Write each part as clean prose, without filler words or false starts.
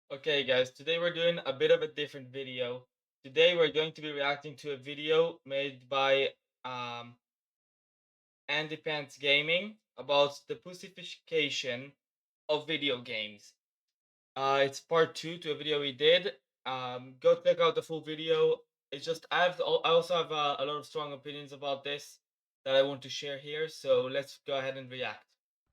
Okay guys, today we're doing a bit of a different video. Today we're going to be reacting to a video made by um, AndyPants Gaming about the pussification of video games. It's part 2 to a video we did. Go check out the full video. It's just I also have a lot of strong opinions about this that I want to share here. So let's go ahead and react.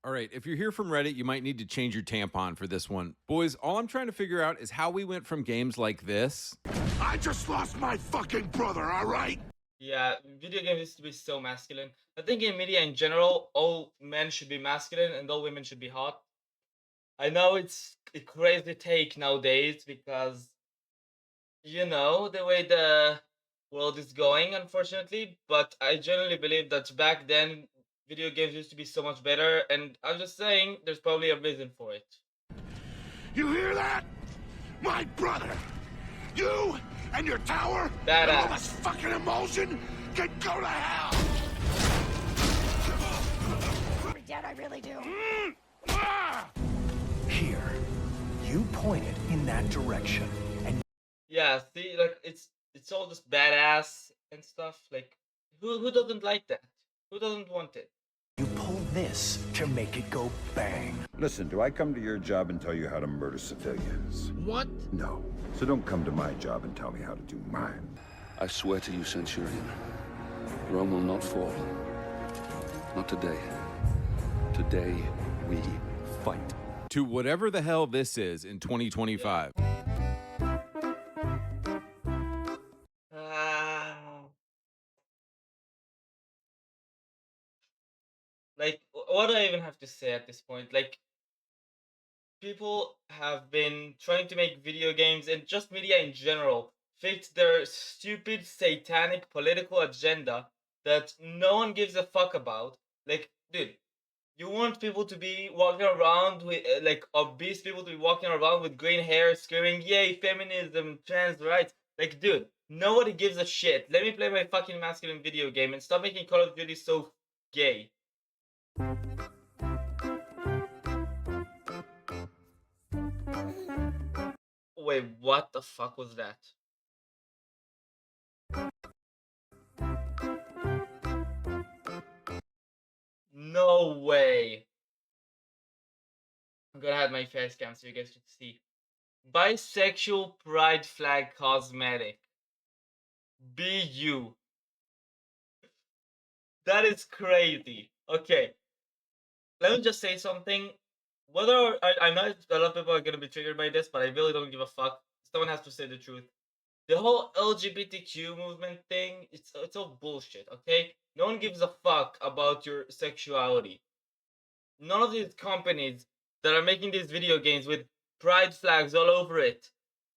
All right, if you're here from Reddit, you might need to change your tampon for this one. Boys, all I'm trying to figure out is how we went from games like this. I just lost my fucking brother, all right? Yeah, video games used to be so masculine. I think in media in general, all men should be masculine and all women should be hot. I know it's a crazy take nowadays because, the way the world is going, unfortunately, but I genuinely believe that back then, video games used to be so much better, and I'm just saying, there's probably a reason for it. You hear that? My brother! You and your tower Badass. and all this fucking emotion can go to hell! You're dead, I really do. Here, you pointed in that direction, and Yeah, see, like, it's all just badass and stuff, like, who doesn't like that? Who doesn't want it? you pulled this to make it go bang. Listen, do I come to your job and tell you how to murder civilians? What? No. So don't come to my job and tell me how to do mine. I swear to you, Centurion, Rome will not fall. Not today. Today, we fight. To whatever the hell this is in 2025. Ah. Like, what do I even have to say at this point? Like, people have been trying to make video games and just media in general fit their stupid, satanic political agenda that no one gives a fuck about. Like, dude, you want people to be walking around with, like, obese people to be walking around with green hair screaming, yay, feminism, trans rights. Like, dude, nobody gives a shit. Let me play my fucking masculine video game and stop making Call of Duty so gay. Wait, what the fuck was that? No way. I'm gonna have my face cam so you guys can see. Bisexual pride flag cosmetic. BU. That is crazy. Okay. Let me just say something. Whether I know a lot of people are gonna be triggered by this, but I really don't give a fuck. Someone has to say the truth. The whole LGBTQ movement thing, it's all bullshit, okay? No one gives a fuck about your sexuality. None of these companies that are making these video games with pride flags all over it,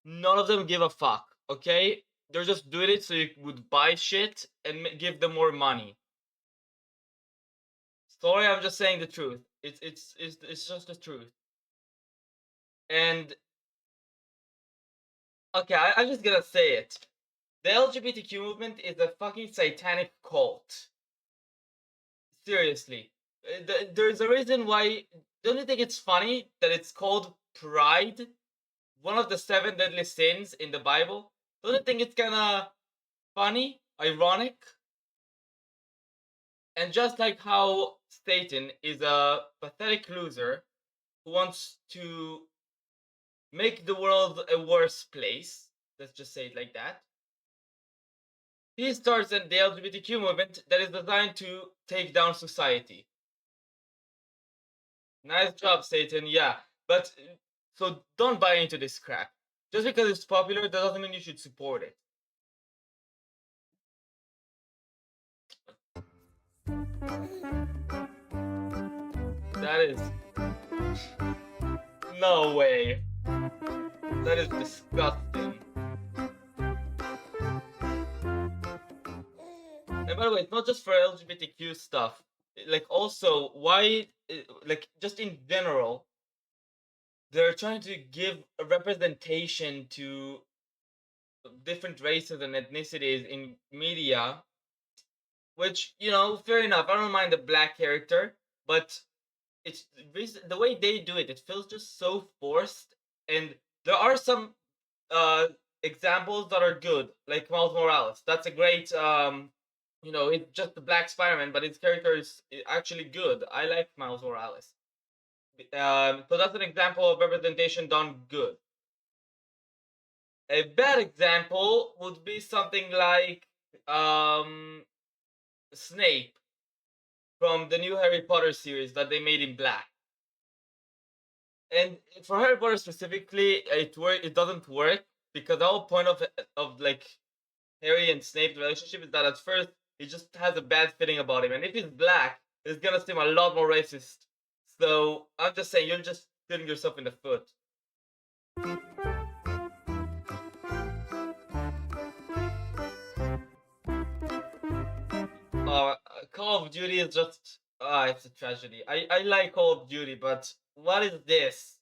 none of them give a fuck, okay? They're just doing it so you would buy shit and give them more money. Sorry, I'm just saying the truth. It's just the truth. And okay, I'm just gonna say it. The LGBTQ movement is a fucking satanic cult. Seriously. There's a reason why. Don't you think it's funny that it's called pride? One of the 7 deadly sins in the Bible? Don't you think it's kinda funny? Ironic? And just like how Satan is a pathetic loser who wants to make the world a worse place, let's just say it like that, he starts the LGBTQ movement that is designed to take down society. Nice job, Satan, yeah. But, so don't buy into this crap. Just because it's popular, that doesn't mean you should support it. That is... No way. That is disgusting. And by the way, it's not just for LGBTQ stuff. Like, also, why, like, just in general, they're trying to give a representation to different races and ethnicities in media, which, fair enough. I don't mind the black character, but it's the way they do it. It feels just so forced, and there are some examples that are good, like Miles Morales. That's a great it's just the Black Spider-Man, but his character is actually good. I like Miles Morales. So that's an example of representation done good. A bad example would be something like Snape from the new Harry Potter series that they made in black. And for Harry Potter specifically, it doesn't work because the whole point of like Harry and Snape's relationship is that at first he just has a bad feeling about him, and if he's black, it's gonna seem a lot more racist. So I'm just saying, you're just shooting yourself in the foot. Call of Duty is just it's a tragedy. I like Call of Duty, but what is this?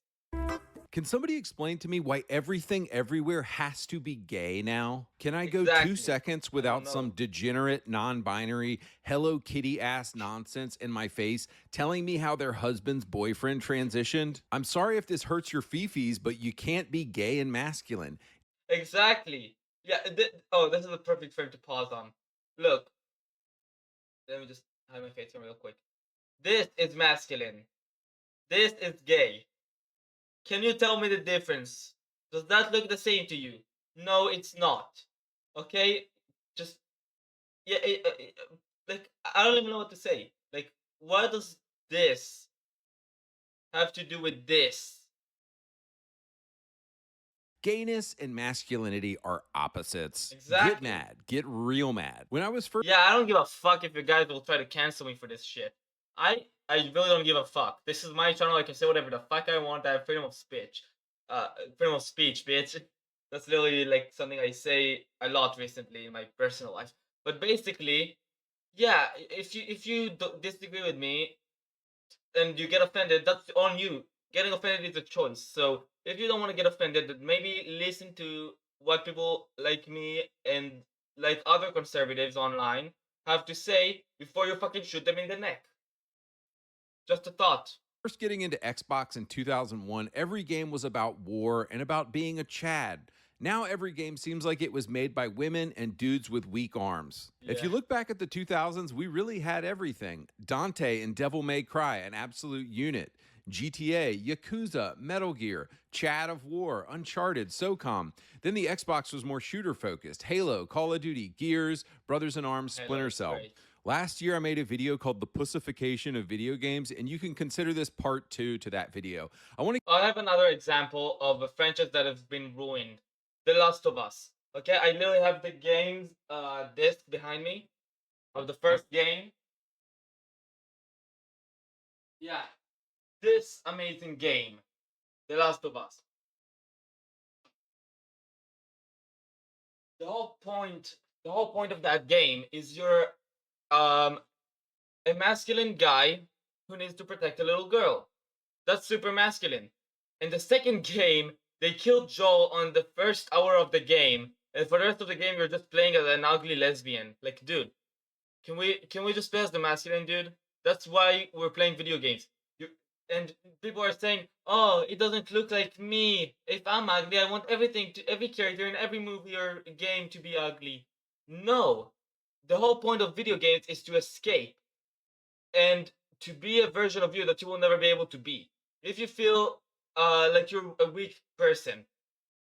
Can somebody explain to me why everything everywhere has to be gay now? Can I go Exactly. 2 seconds without some degenerate, non-binary, Hello Kitty ass nonsense in my face telling me how their husband's boyfriend transitioned? I'm sorry if this hurts your fifis, but you can't be gay and masculine. Exactly. Yeah. This is the perfect frame to pause on. Look. Let me just hide my face real quick. This is masculine. This is gay. Can you tell me the difference? Does that look the same to you? No, it's not. Okay? Just yeah, like I don't even know what to say. Like, what does this have to do with this? Gayness and masculinity are opposites. Exactly. Get mad. Get real mad. When I was first Yeah, I don't give a fuck if you guys will try to cancel me for this shit. I really don't give a fuck. This is my channel. I can say whatever the fuck I want. I have freedom of speech. Freedom of speech, bitch. That's literally like something I say a lot recently in my personal life. But basically, yeah, if you disagree with me and you get offended, that's on you. Getting offended is a choice. So if you don't want to get offended, then maybe listen to what people like me and like other conservatives online have to say before you fucking shoot them in the neck. Just a thought. first getting into Xbox in 2001, every game was about war and about being a Chad. Now every game seems like it was made by women and dudes with weak arms. If you Yeah. look back at the 2000s, we really had everything. Dante and Devil May Cry, an absolute unit. GTA, Yakuza, Metal Gear, Chad of War, Uncharted, SOCOM. Then the Xbox was more shooter focused. Halo, Call of Duty, Gears, Brothers in Arms, Halo Splinter is Cell. great. Last year, I made a video called The Pussification of Video Games, and you can consider this part 2 to that video. I have another example of a franchise that has been ruined. The Last of Us. Okay, I literally have the game's disc behind me of the first game. Yeah, this amazing game, The Last of Us. The whole point of that game is you're a masculine guy who needs to protect a little girl. That's super masculine. In the second game, they killed Joel on the first hour of the game, and for the rest of the game, you're just playing as an ugly lesbian. Like, dude, can we just play as the masculine dude? That's why we're playing video games. And people are saying, "Oh, it doesn't look like me. If I'm ugly, I want every character in every movie or game to be ugly." No, the whole point of video games is to escape and to be a version of you that you will never be able to be. If you feel like you're a weak person,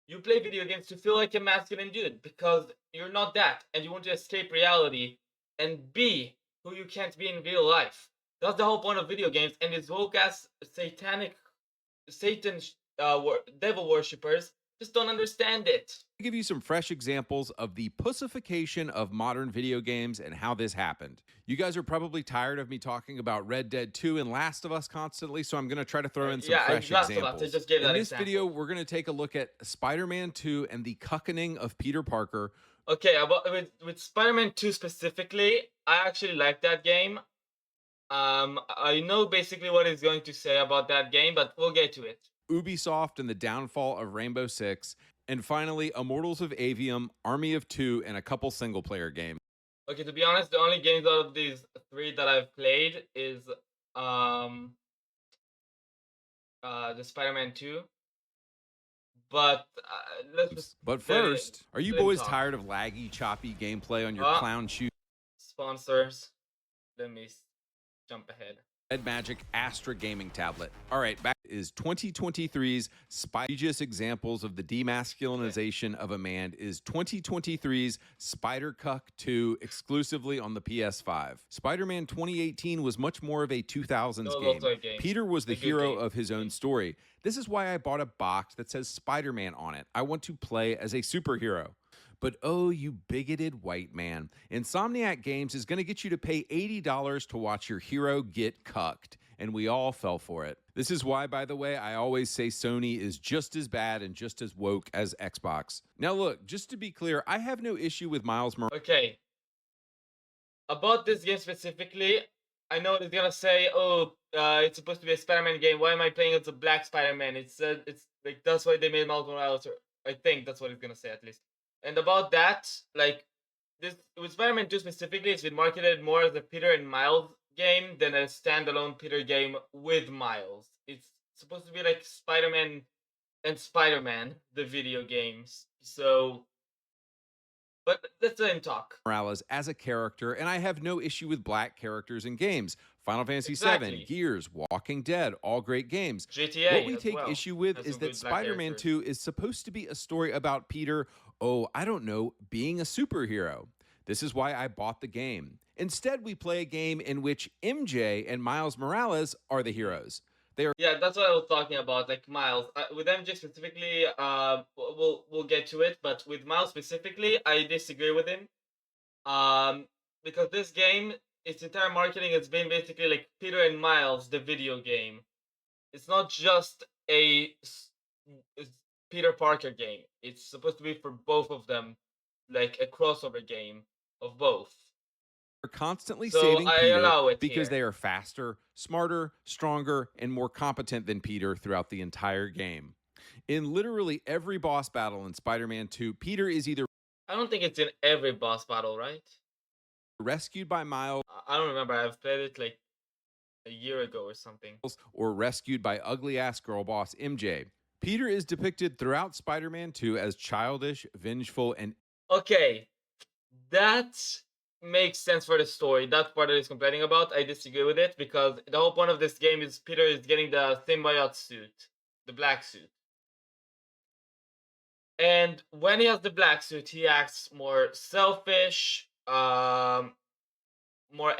you play video games to feel like a masculine dude because you're not that, and you want to escape reality and be who you can't be in real life. That's the whole point of video games, and these woke ass satanic Satan devil worshippers just don't understand it. I'll give you some fresh examples of the pussification of modern video games and how this happened. You guys are probably tired of me talking about Red Dead 2 and Last of Us constantly, so I'm going to try to throw in some fresh Last of Us, examples. I just gave in that this example. video, we're going to take a look at Spider-Man 2 and the cuckening of Peter Parker. Okay, with Spider-Man 2 specifically, I actually like that game. I know basically what he's going to say about that game, but we'll get to it. Ubisoft and the downfall of Rainbow Six, and finally, Immortals of Avium, Army of Two, and a couple single-player games. Okay, to be honest, the only games out of these three that I've played is the Spider-Man 2, But let's just But let first, are you let him boys talk. tired of laggy, choppy gameplay on your Ah, clown shoe? sponsors. Let me jump ahead. Red Magic Astra gaming tablet. All right, back is 2023's egregious examples of the demasculinization of a man is 2023's Spider-Cuck 2 exclusively on the PS5. Spider-Man 2018 was much more of a 2000s No, game. also a game. Peter was the A good hero game. of his own story. This is why I bought a box that says Spider-Man on it. I want to play as a superhero. But oh, you bigoted white man. Insomniac Games is going to get you to pay $80 to watch your hero get cucked. And we all fell for it. This is why, by the way, I always say Sony is just as bad and just as woke as Xbox. Now, look, just to be clear, I have no issue with Miles Morales. Okay. About this game specifically, I know it's gonna say, "Oh, it's supposed to be a Spider-Man game. Why am I playing as a black Spider-Man?" It's like that's why they made Miles Morales. Or I think that's what it's gonna say at least. And about that, like this with Spider-Man 2 specifically, it's been marketed more as a Peter and Miles game than a standalone Peter game with Miles. It's supposed to be like Spider-Man and Spider-Man, the video games. So, but let's let him talk. Morales as a character, and I have no issue with black characters in games. Final Fantasy Exactly. VII, Gears, Walking Dead, all great games. GTA What we as take well issue with has is some that good black Spider-Man characters. 2 is supposed to be a story about Peter, oh, I don't know, being a superhero. This is why I bought the game. Instead, we play a game in which MJ and Miles Morales are the heroes. They are Yeah, that's what I was talking about. Like Miles, with MJ specifically, we'll get to it. But with Miles specifically, I disagree with him. Because this game, its entire marketing has been basically like Peter and Miles, the video game. It's not just it's Peter Parker game. It's supposed to be for both of them, like a crossover game of both. constantly So saving I Peter allow it because here. they are faster, smarter, stronger, and more competent than Peter throughout the entire game. In literally every boss battle in Spider-Man 2, Peter is either I don't think it's in every boss battle, right? rescued by Miles I don't remember. I've played it like a year ago or something. or rescued by ugly-ass girl boss MJ. Peter is depicted throughout Spider-Man 2 as childish, vengeful, and Okay, that makes sense for the story. That part that he's complaining about, I disagree with it because the whole point of this game is Peter is getting the symbiote suit, the black suit. And when he has the black suit, he acts more selfish, more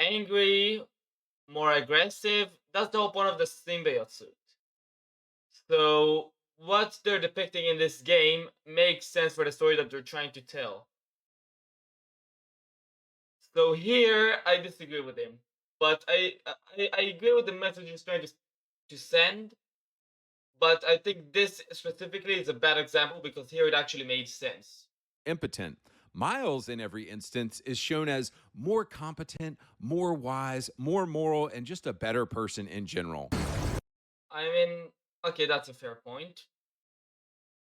angry, more aggressive. That's the whole point of the symbiote suit. So what they're depicting in this game makes sense for the story that they're trying to tell. So here I disagree with him, but I agree with the message he's trying to send. But I think this specifically is a bad example because here it actually made sense. impotent. Miles, in every instance, is shown as more competent, more wise, more moral, and just a better person in general. I mean, okay, that's a fair point,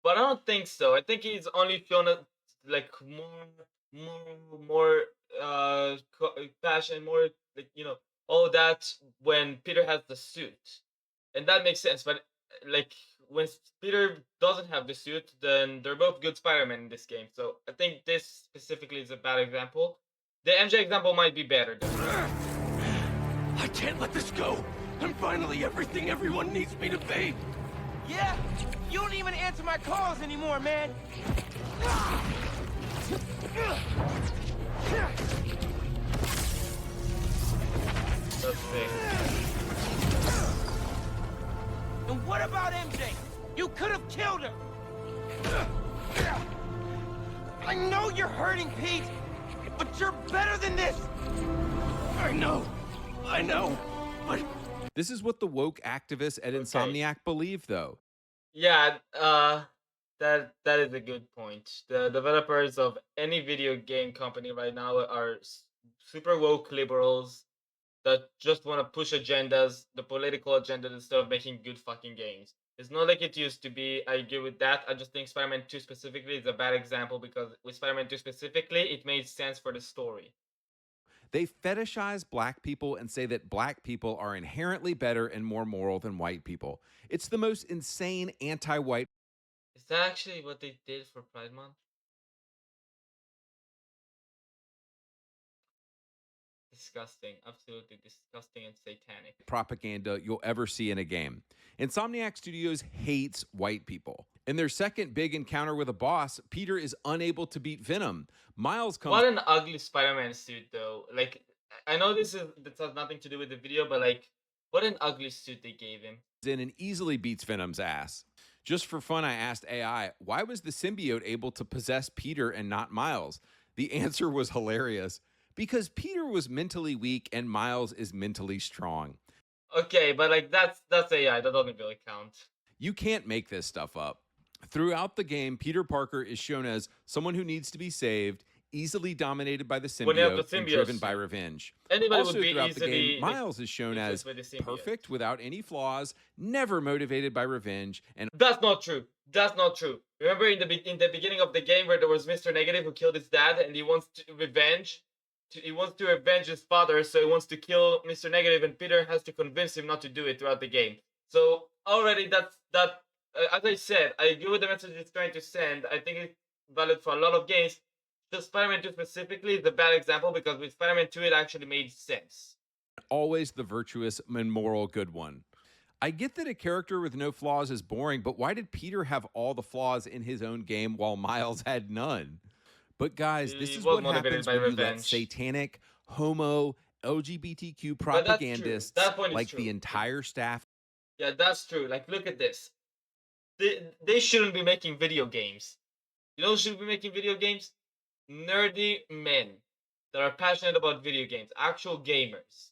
but I don't think so. I think he's only shown a, like more passion, more like all that when Peter has the suit, and that makes sense. But like when Peter doesn't have the suit, then they're both good Spider-Man in this game. So I think this specifically is a bad example. The MJ example might be better though. I can't let this go. I'm finally everything everyone needs me to be. Yeah? You don't even answer my calls anymore, man. Let's see. And what about MJ? You could have killed her. I know you're hurting, Pete, but you're better than this. I know, but This is what the woke activists at Insomniac believe, though. Yeah, that is a good point. The developers of any video game company right now are super woke liberals that just want to push agendas, the political agenda, instead of making good fucking games. It's not like it used to be. I agree with that. I just think Spider-Man 2 specifically is a bad example because with Spider-Man 2 specifically, it made sense for the story. They fetishize black people and say that black people are inherently better and more moral than white people. It's the most insane anti-white Is that actually what they did for Pride Month? Disgusting. Absolutely disgusting and satanic. Propaganda you'll ever see in a game. Insomniac Studios hates white people. In their second big encounter with a boss, Peter is unable to beat Venom. Miles comes What an ugly Spider-Man suit, though. Like, I know this has nothing to do with the video, but like, what an ugly suit they gave him. in and easily beats Venom's ass. Just for fun, I asked AI, why was the symbiote able to possess Peter and not Miles? The answer was hilarious. Because Peter was mentally weak and Miles is mentally strong. Okay, but like that's AI. That doesn't really count. You can't make this stuff up. Throughout the game, Peter Parker is shown as someone who needs to be saved, easily dominated by the When you have symbiote, the and symbiote driven by suit. revenge. Anybody Also, would be throughout the easily game, Miles is shown as replaced by the symbiote. perfect, without any flaws, never motivated by revenge, and That's not true. That's not true. Remember in the beginning of the game where there was Mr. Negative who killed his dad and he wants to revenge. He wants to avenge his father, so he wants to kill Mr. Negative, and Peter has to convince him not to do it throughout the game. So already that's that. As I said, I agree with the message it's trying to send. I think it's valid for a lot of games. Just Spider-Man 2 specifically is a bad example because with Spider-Man 2 it actually made sense. always the virtuous and moral good one. I get that a character with no flaws is boring, but why did Peter have all the flaws in his own game while Miles had none? But guys, this He is was what motivated happens by when you let revenge. satanic, homo, LGBTQ But that's true. propagandists That point is like true. the entire staff Yeah, that's true. Like, look at this. They shouldn't be making video games. You know who should be making video games? Nerdy men that are passionate about video games. Actual gamers.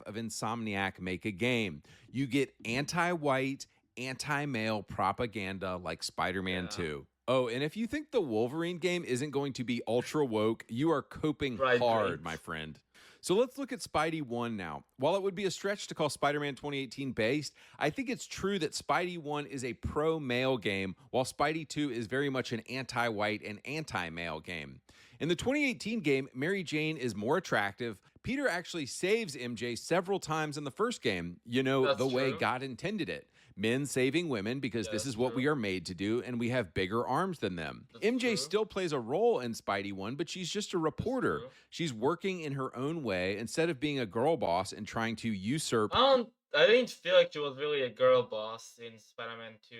of Insomniac make a game. You get anti-white, anti-male propaganda like Spider-Man Yeah. 2. Oh, and if you think the Wolverine game isn't going to be ultra woke, you are coping Right, hard, right. my friend. So let's look at Spidey 1 now. While it would be a stretch to call Spider-Man 2018 based, I think it's true that Spidey 1 is a pro-male game, while Spidey 2 is very much an anti-white and anti-male game. In the 2018 game, Mary Jane is more attractive. Peter actually saves MJ several times in the first game, That's the way true. God intended it. Men saving women because Yeah, this that's is what we true. are made to do, and we have bigger arms than them. That's MJ true. still plays a role in Spidey 1, but she's just a reporter. true. She's working in her own way instead of being a girl boss and trying to usurp I didn't feel like she was really a girl boss in Spider-Man 2.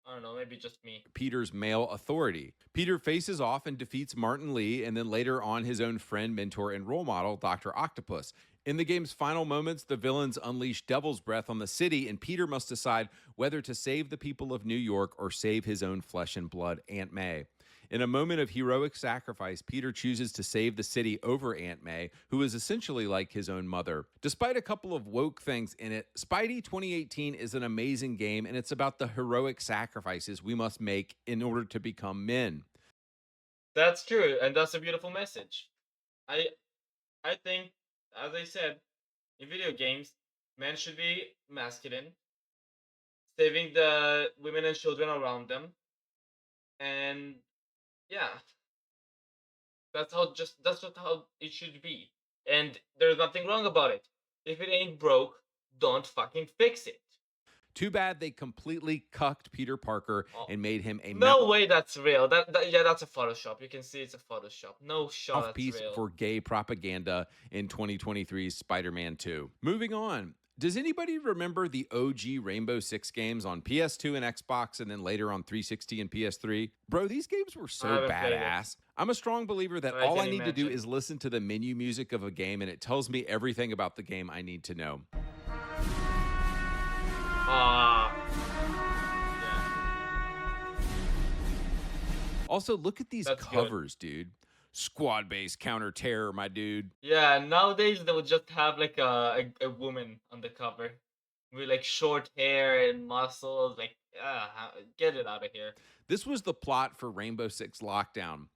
I don't know, maybe just me. Peter's male authority. Peter faces off and defeats Martin Lee, and then later on his own friend, mentor, and role model, Dr. Octopus. In the game's final moments, the villains unleash Devil's Breath on the city, and Peter must decide whether to save the people of New York or save his own flesh and blood, Aunt May. In a moment of heroic sacrifice, Peter chooses to save the city over Aunt May, who is essentially like his own mother. Despite a couple of woke things in it, Spidey 2018 is an amazing game, and it's about the heroic sacrifices we must make in order to become men. That's true, and that's a beautiful message. I think, as I said, in video games, men should be masculine, saving the women and children around them, and yeah, that's just how it should be. And there's nothing wrong about it. If it ain't broke, don't fucking fix it. Too bad they completely cucked Peter Parker Oh, and made him a No way that's real. Yeah, that's a Photoshop. You can see it's a Photoshop. No shot that's mouthpiece real. for gay propaganda in 2023's Spider-Man 2. Moving on. Does anybody remember the OG Rainbow Six games on PS2 and Xbox and then later on 360 and PS3? Bro, these games were so haven't played it. badass. I'm a strong believer that I all I can need to do imagine. is listen to the menu music of a game and it tells me everything about the game I need to know. Ah. Yeah. Also, look at these That's good. covers, dude. Squad-based counter-terror, my dude. Yeah, nowadays they would just have like a woman on the cover with like short hair and muscles. Like, get it out of here. This was the plot for Rainbow Six Lockdown.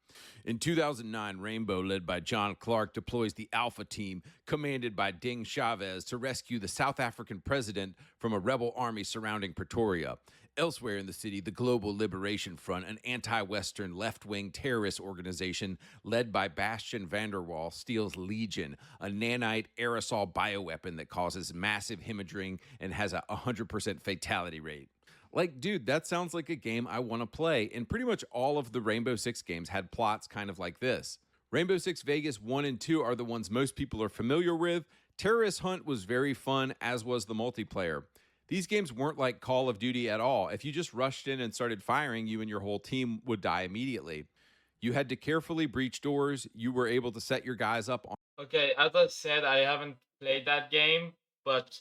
In 2009, Rainbow, led by John Clark, deploys the Alpha Team, commanded by Ding Chavez, to rescue the South African president from a rebel army surrounding Pretoria. Elsewhere in the city, the Global Liberation Front, an anti-Western left-wing terrorist organization led by Bastian Vanderwall, steals Legion, a nanite aerosol bioweapon that causes massive hemorrhaging and has a 100% fatality rate. Like, dude, that sounds like a game I want to play. And pretty much all of the Rainbow Six games had plots kind of like this. Rainbow Six Vegas 1 and 2 are the ones most people are familiar with. Terrorist Hunt was very fun, as was the multiplayer. These games weren't like Call of Duty at all. If you just rushed in and started firing, you and your whole team would die immediately. You had to carefully breach doors. You were able to set your guys up on. Okay, as I said, I haven't played that game, but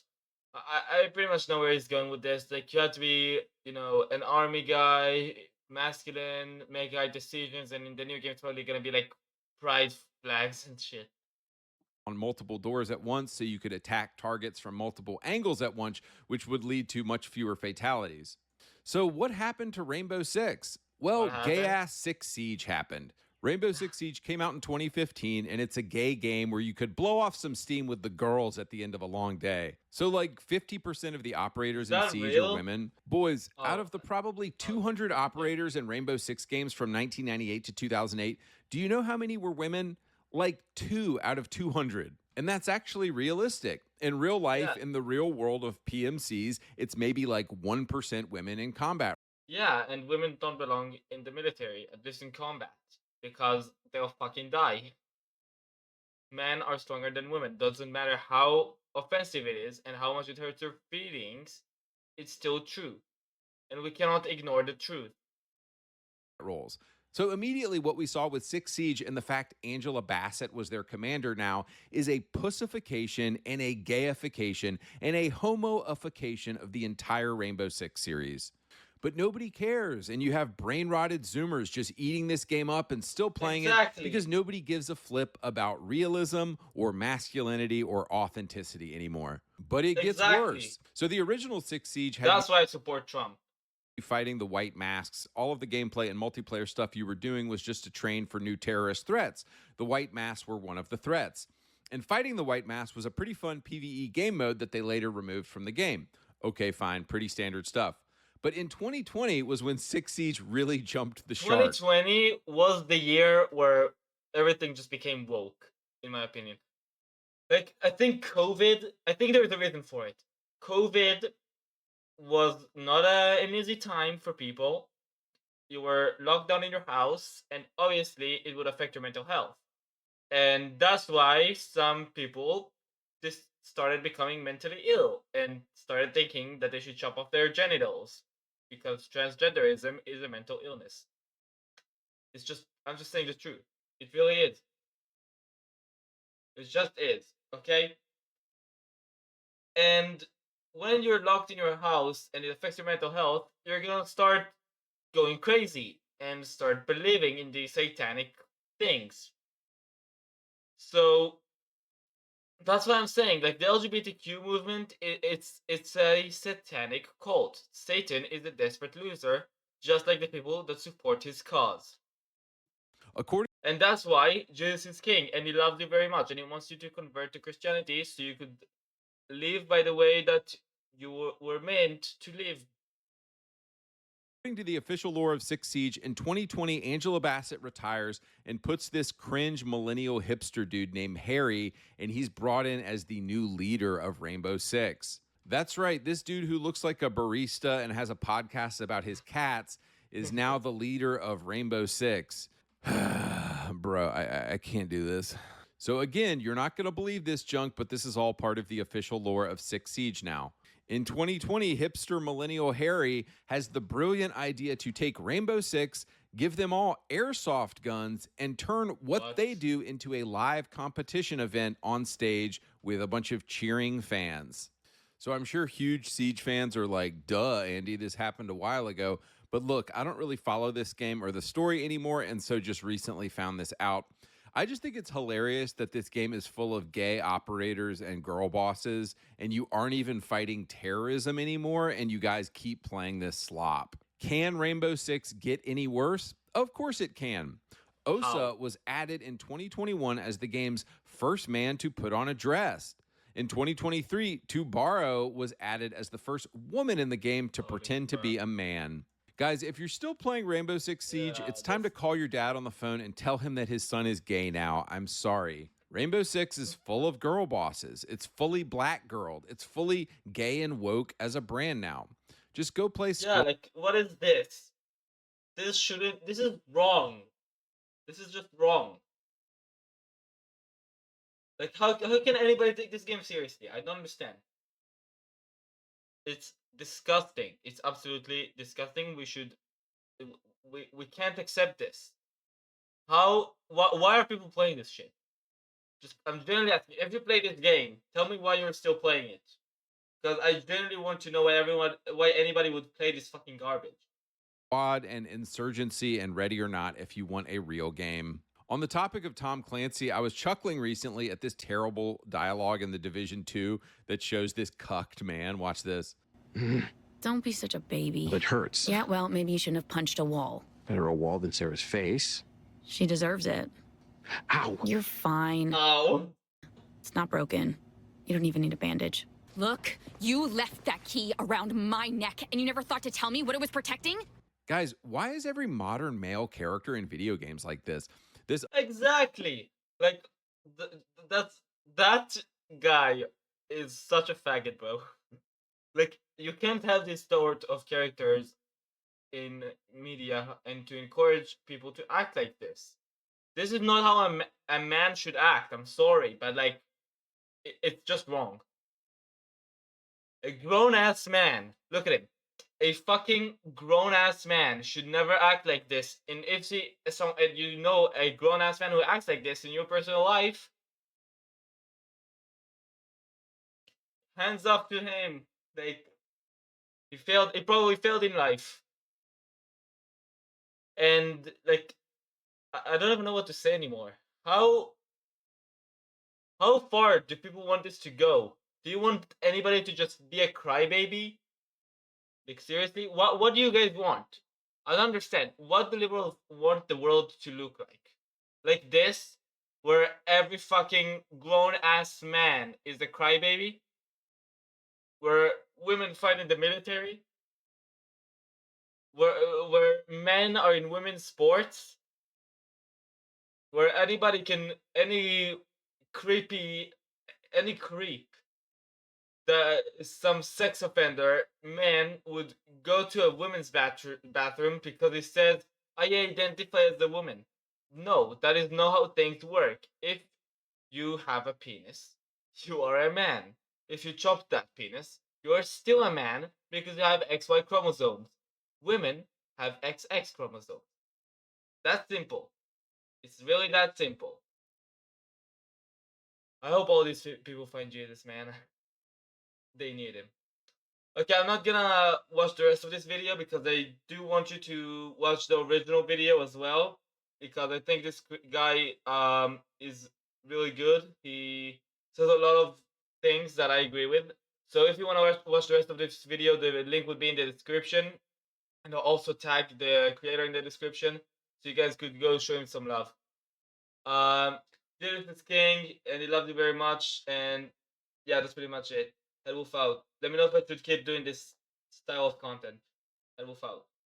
I pretty much know where he's going with this. Like, you have to be, an army guy, masculine, make right decisions, and in the new game, it's probably gonna be like pride flags and shit. On multiple doors at once so you could attack targets from multiple angles at once, which would lead to much fewer fatalities. So, what happened to Rainbow Six? Well, gay ass Six Siege happened. Rainbow Six Siege came out in 2015, and it's a gay game where you could blow off some steam with the girls at the end of a long day. So, like 50% of the operators in Siege are women. Boys, out of the probably 200 operators in Rainbow Six games from 1998 to 2008, do you know how many were women? Like 2 out of 200. And that's actually realistic. In real life, in the real world of PMCs, it's maybe like 1% women in combat. Yeah, and women don't belong in the military, at least in combat, because they'll fucking die. Men are stronger than women. Doesn't matter how offensive it is and how much it hurts your feelings, it's still true. And we cannot ignore the truth. Roles. So immediately what we saw with Six Siege and the fact Angela Bassett was their commander now is a pussification and a gayification and a homoification of the entire Rainbow Six series. But nobody cares, and you have brain-rotted Zoomers just eating this game up and still playing it because nobody gives a flip about realism or masculinity or authenticity anymore. But it gets worse. So the original Six Siege had... That's why I support Trump. Fighting the white masks, all of the gameplay and multiplayer stuff you were doing was just to train for new terrorist threats. The white masks were one of the threats. And fighting the white masks was a pretty fun PvE game mode that they later removed from the game. Okay, fine, pretty standard stuff. But in 2020 was when Six Siege really jumped the shark. 2020 was the year where everything just became woke, in my opinion. Like, I think there was a reason for it. COVID was not an easy time for people. You were locked down in your house, and obviously it would affect your mental health. And that's why some people just started becoming mentally ill and started thinking that they should chop off their genitals because transgenderism is a mental illness. I'm just saying the truth. It really is. It just is, okay? And when you're locked in your house and it affects your mental health, you're gonna start going crazy and start believing in these satanic things. So that's what I'm saying. Like, the LGBTQ movement, it's a satanic cult. Satan is a desperate loser, just like the people that support his cause. And that's why Jesus is king, and he loves you very much, and he wants you to convert to Christianity so you could live by the way that you were meant to live. According to the official lore of Six Siege, in 2020, Angela Bassett retires and puts this cringe millennial hipster dude named Harry, and he's brought in as the new leader of Rainbow Six. That's right, this dude who looks like a barista and has a podcast about his cats is now the leader of Rainbow Six. Bro, I can't do this. So again, you're not going to believe this junk, but this is all part of the official lore of Six Siege now. In 2020, hipster millennial Harry has the brilliant idea to take Rainbow Six, give them all airsoft guns, and turn what they do into a live competition event on stage with a bunch of cheering fans. So I'm sure huge Siege fans are like, duh, Andy, this happened a while ago. But look, I don't really follow this game or the story anymore, and so just recently found this out. I just think it's hilarious that this game is full of gay operators and girl bosses, and you aren't even fighting terrorism anymore, and you guys keep playing this slop. Can Rainbow Six get any worse? Of course it can. Osa was added in 2021 as the game's first man to put on a dress. In 2023, Tubaro was added as the first woman in the game to pretend to be a man. Guys, if you're still playing Rainbow Six Siege, it's time to call your dad on the phone and tell him that his son is gay now. I'm sorry. Rainbow Six is full of girl bosses. It's fully black girled. It's fully gay and woke as a brand now. Just go play Yeah, like, what is this? This is wrong. This is just wrong. Like, how can anybody take this game seriously? I don't understand. It's disgusting. It's absolutely disgusting. We can't accept this. Why are people playing this shit? Just, I'm genuinely asking, if you play this game, tell me why you're still playing it. Because I genuinely want to know why anybody would play this fucking garbage. Squad and Insurgency and Ready or Not if you want a real game. On the topic of Tom Clancy, I was chuckling recently at this terrible dialogue in The Division 2 that shows this cucked man. Watch this. Don't be such a baby. It hurts. Yeah, well, maybe you shouldn't have punched a wall. Better a wall than Sarah's face. She deserves it. Ow. You're fine. Oh. It's not broken. You don't even need a bandage. Look, you left that key around my neck and you never thought to tell me what it was protecting? Guys, why is every modern male character in video games like this? Exactly. Like, that guy is such a faggot, bro. Like, you can't have this sort of characters in media and to encourage people to act like this. This is not how a man should act. I'm sorry, but like, it's just wrong. A grown-ass man, look at him. A fucking grown-ass man should never act like this. And if you know a grown-ass man who acts like this in your personal life, hands up to him. Like, he probably failed in life. And like, I don't even know what to say anymore. How far do people want this to go? Do you want anybody to just be a crybaby? Like, seriously? What do you guys want? I don't understand. What the liberals want the world to look like? Like this? Where every fucking grown-ass man is a crybaby? Where women fight in the military? Where men are in women's sports? Where any creep some sex offender man would go to a women's bathroom because he says, I identify as a woman. No, that is not how things work. If you have a penis, you are a man. If you chop that penis, you are still a man because you have XY chromosomes. Women have XX chromosomes. That's simple. It's really that simple. I hope all these people find Jesus, man. They need him. Okay, I'm not gonna watch the rest of this video because I do want you to watch the original video as well, because I think this guy is really good. He says a lot of things that I agree with. So if you want to watch the rest of this video, the link will be in the description, and I'll also tag the creator in the description so you guys could go show him some love. Jesus is king, and he loves you very much, and yeah, that's pretty much it. Head wolf out. Let me know if I should keep doing this style of content. Head wolf out.